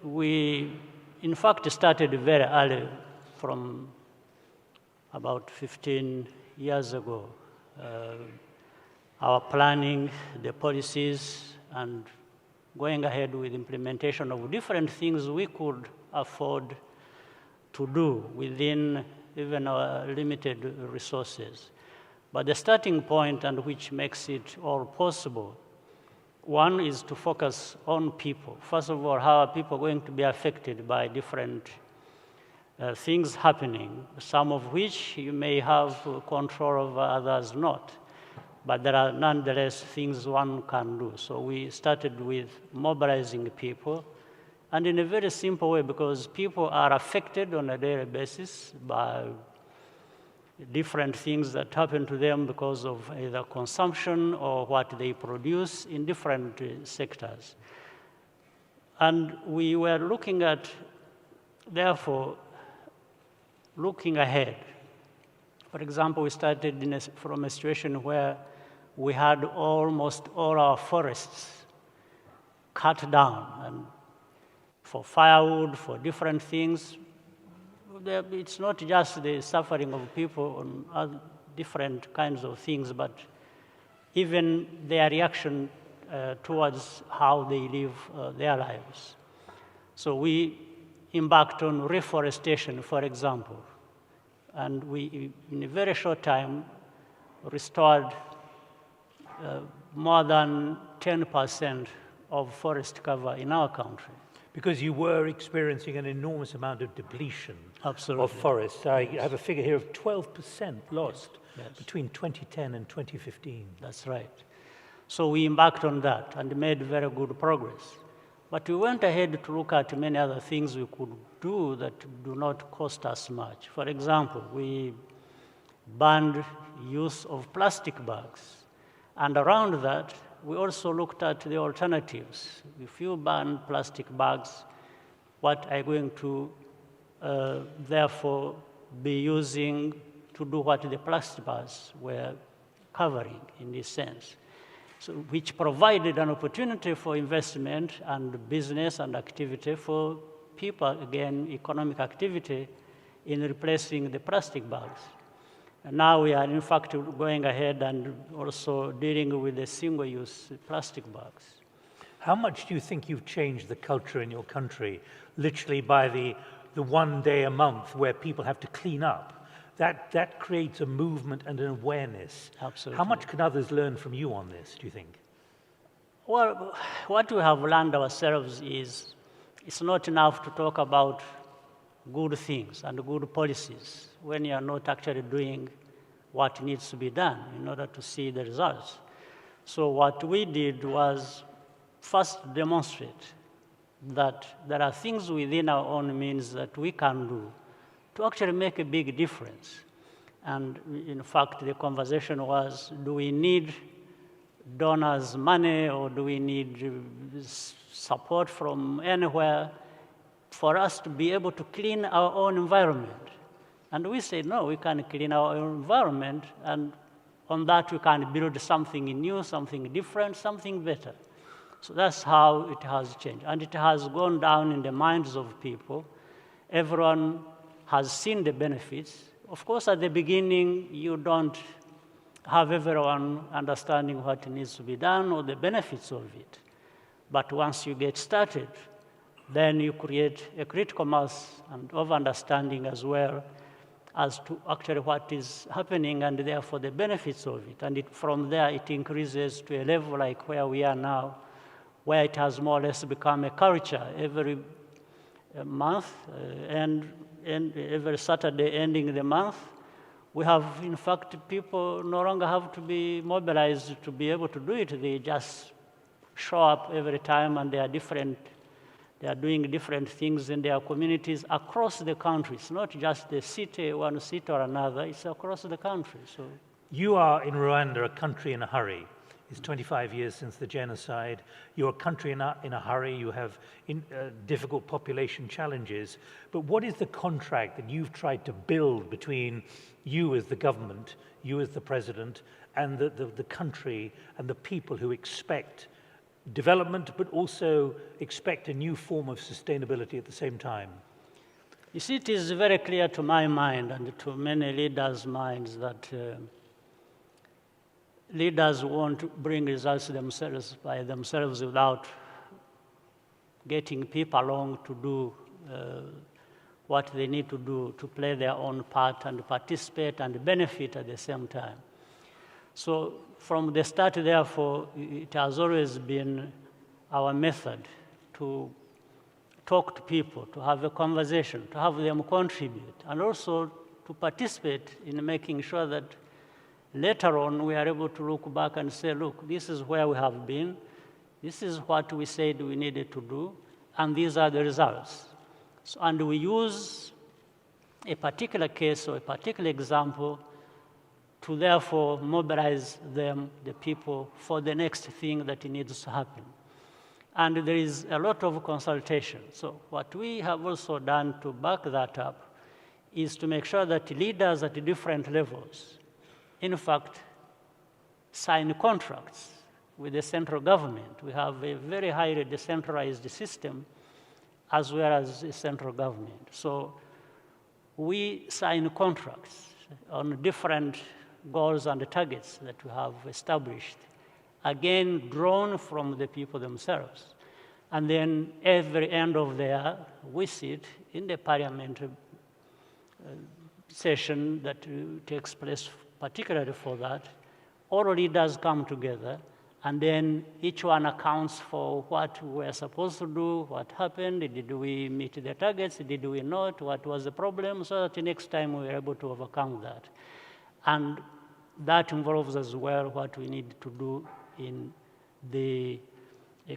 We, in fact, started very early, from about 15 years ago. Our planning, the policies, and going ahead with implementation of different things we could afford to do within even our limited resources. But the starting point, and which makes it all possible, one is to focus on people. First of all, how are people going to be affected by different things happening, some of which you may have control over, others not. But there are nonetheless things one can do. So we started with mobilizing people, and in a very simple way, because people are affected on a daily basis by different things that happen to them because of either consumption or what they produce in different sectors. And we were looking at, therefore, looking ahead. For example, we started from a situation where we had almost all our forests cut down, and for firewood, for different things. It's not just the suffering of people on other different kinds of things, but even their reaction towards how they live their lives. So we embarked on reforestation, for example, and we, in a very short time, restored more than 10% of forest cover in our country. Because you were experiencing an enormous amount of depletion Absolutely. Of forests. I have a figure here of 12% lost Yes. between 2010 and 2015. That's right. So we embarked on that and made very good progress. But we went ahead to look at many other things we could do that do not cost us much. For example, we banned use of plastic bags. And around that, we also looked at the alternatives. If you ban plastic bags, what are you going to therefore be using to do what the plastic bags were covering in this sense? So, which provided an opportunity for investment and business and activity for people, again, economic activity in replacing the plastic bags. And now we are, in fact, going ahead and also dealing with the single-use plastic bags. How much do you think you've changed the culture in your country, literally by the 1 day a month where people have to clean up? That creates a movement and an awareness. Absolutely. How much can others learn from you on this, do you think? Well, what we have learned ourselves is it's not enough to talk about good things and good policies when you are not actually doing what needs to be done in order to see the results. So what we did was first demonstrate that there are things within our own means that we can do to actually make a big difference. And in fact, the conversation was, do we need donors' money, or do we need support from anywhere for us to be able to clean our own environment? And we said, no, we can clean our own environment, and on that we can build something new, something different, something better. So that's how it has changed. And it has gone down in the minds of people. Everyone has seen the benefits. Of course, at the beginning, you don't have everyone understanding what needs to be done or the benefits of it. But once you get started, then you create a critical mass and of understanding as well as to actually what is happening and therefore the benefits of it. And from there, it increases to a level like where we are now, where it has more or less become a culture. Every month and every Saturday ending the month, we have, in fact, people no longer have to be mobilized to be able to do it. They just show up every time, and they are doing different things in their communities across the country. It's not just the city, one city or another, it's across the country. So you are in Rwanda, a country in a hurry. It's 25 years since the genocide. You're a country in a hurry. You have difficult population challenges. But what is the contract that you've tried to build between you as the government, you as the president, and the country and the people who expect development, but also expect a new form of sustainability at the same time? You see, it is very clear to my mind and to many leaders' minds that leaders won't bring results by themselves without getting people along to do what they need to do, to play their own part and participate and benefit at the same time. So from the start, therefore, it has always been our method to talk to people, to have a conversation, to have them contribute, and also to participate in making sure that later on we are able to look back and say, look, this is where we have been, this is what we said we needed to do, and these are the results. So, and we use a particular case or a particular example to therefore mobilize them, the people, for the next thing that needs to happen. And there is a lot of consultation. So what we have also done to back that up is to make sure that leaders at different levels, in fact, sign contracts with the central government. We have a very highly decentralized system as well as a central government. So we sign contracts on different goals and targets that we have established, again, drawn from the people themselves. And then every end of the year, we sit in the parliament session that takes place particularly for that. All leaders come together, and then each one accounts for what we were supposed to do, what happened, did we meet the targets, did we not, what was the problem, so that the next time we are able to overcome that. And that involves as well what we need to do in the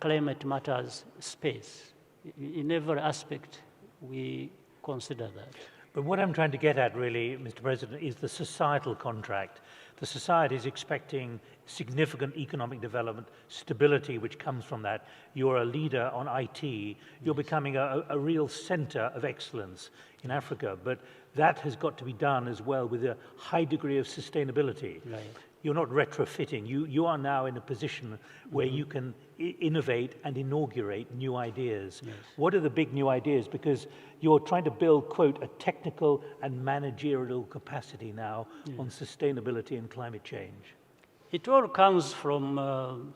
climate matters space. In every aspect, we consider that. But what I'm trying to get at really, Mr. President, is the societal contract. The society is expecting significant economic development, stability which comes from that. You're a leader on IT. You're becoming a real center of excellence in Africa. But that has got to be done as well with a high degree of sustainability. Right. You're not retrofitting. You are now in a position where you can innovate and inaugurate new ideas. Yes. What are the big new ideas? Because you're trying to build, quote, a technical and managerial capacity now on sustainability and climate change. It all comes from,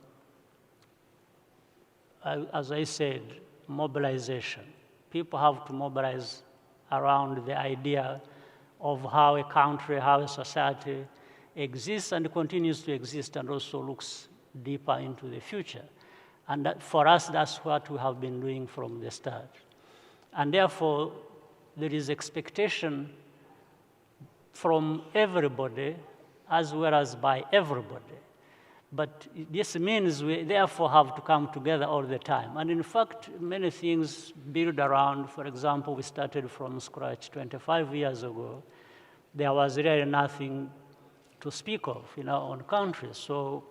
as I said, mobilization. People have to mobilize around the idea of how a country, how a society exists and continues to exist, and also looks deeper into the future. And that, for us, that's what we have been doing from the start. And therefore, there is expectation from everybody as well as by everybody. But this means we therefore have to come together all the time. And in fact, many things build around, for example, we started from scratch 25 years ago. There was really nothing to speak of in our own country. So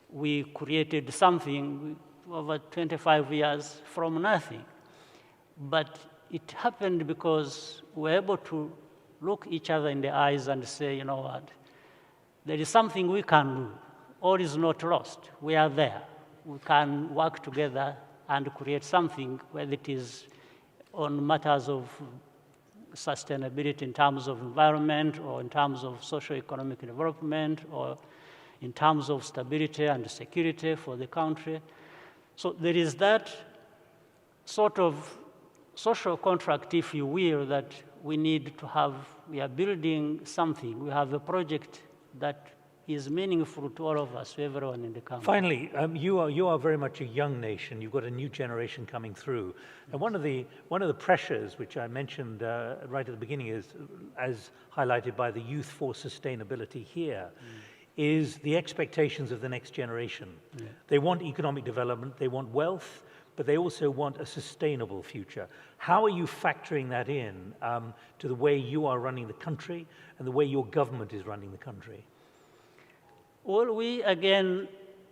we created something over 25 years from nothing. But it happened because we were able to look each other in the eyes and say, you know what, there is something we can do. All is not lost. We are there. We can work together and create something, whether it is on matters of sustainability in terms of environment, or in terms of socio-economic development, or in terms of stability and security for the country. So there is that sort of social contract, if you will, that we need to have. We are building something. We have a project that is meaningful to all of us, to everyone in the country. Finally, you are very much a young nation. You've got a new generation coming through. And one of the pressures, which I mentioned right at the beginning, is as highlighted by the Youth for Sustainability here, is the expectations of the next generation. Yeah. They want economic development, they want wealth, but they also want a sustainable future. How are you factoring that in to the way you are running the country and the way your government is running the country? Well, we, again,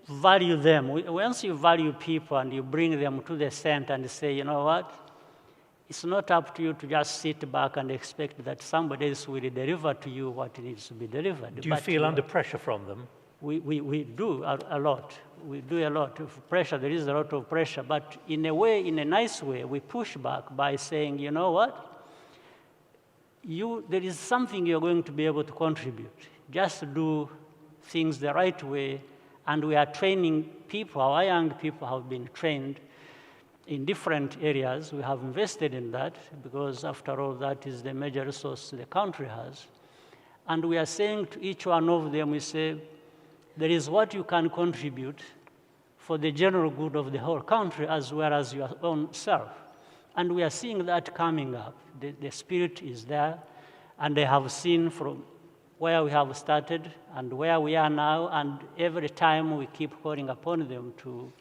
value them. Once you value people and you bring them to the center and say, you know what, it's not up to you to just sit back and expect that somebody else will deliver to you what needs to be delivered. Do you feel under pressure from them? We do a lot. We do a lot of pressure. There is a lot of pressure. But in a way, in a nice way, we push back by saying, you know what? There is something you're going to be able to contribute. Just do things the right way. And we are training people. Our young people have been trained in different areas. We have invested in that because, after all, that is the major resource the country has. And we are saying to each one of them, we say, there is what you can contribute for the general good of the whole country as well as your own self. And we are seeing that coming up. The spirit is there, and they have seen from where we have started and where we are now, and every time we keep calling upon them to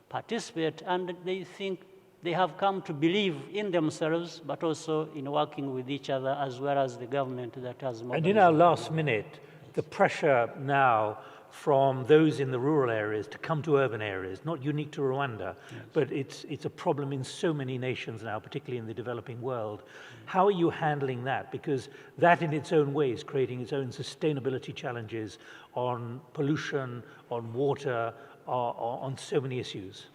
participate, and they think they have come to believe in themselves, but also in working with each other as well as the government that has mobilized. And in our last minute, the pressure now from those in the rural areas to come to urban areas, not unique to Rwanda, yes, but it's a problem in so many nations now, particularly in the developing world. How are you handling that? Because that in its own way is creating its own sustainability challenges on pollution, on water, on so many issues.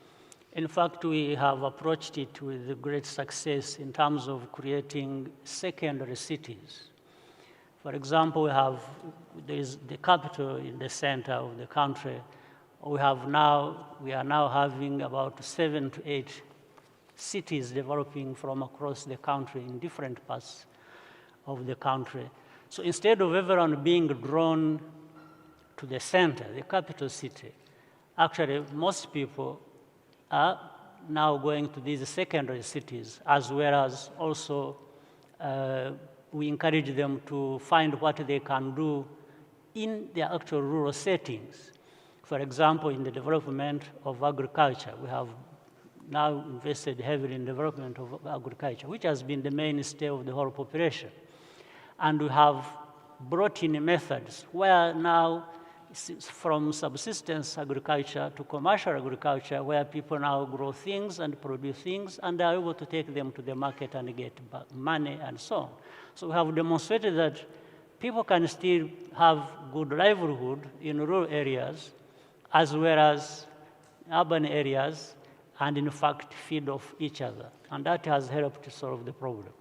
In fact, we have approached it with great success in terms of creating secondary cities. For example, there is the capital in the center of the country. We are now having about 7 to 8 cities developing from across the country in different parts of the country. So instead of everyone being drawn to the center, the capital city, actually most people are now going to these secondary cities, as well as also we encourage them to find what they can do in their actual rural settings. For example, in the development of agriculture, we have now invested heavily in development of agriculture, which has been the mainstay of the whole population. And we have brought in methods where now, from subsistence agriculture to commercial agriculture, where people now grow things and produce things and are able to take them to the market and get money and so on. So we have demonstrated that people can still have good livelihood in rural areas as well as urban areas, and in fact feed off each other. And that has helped to solve the problem.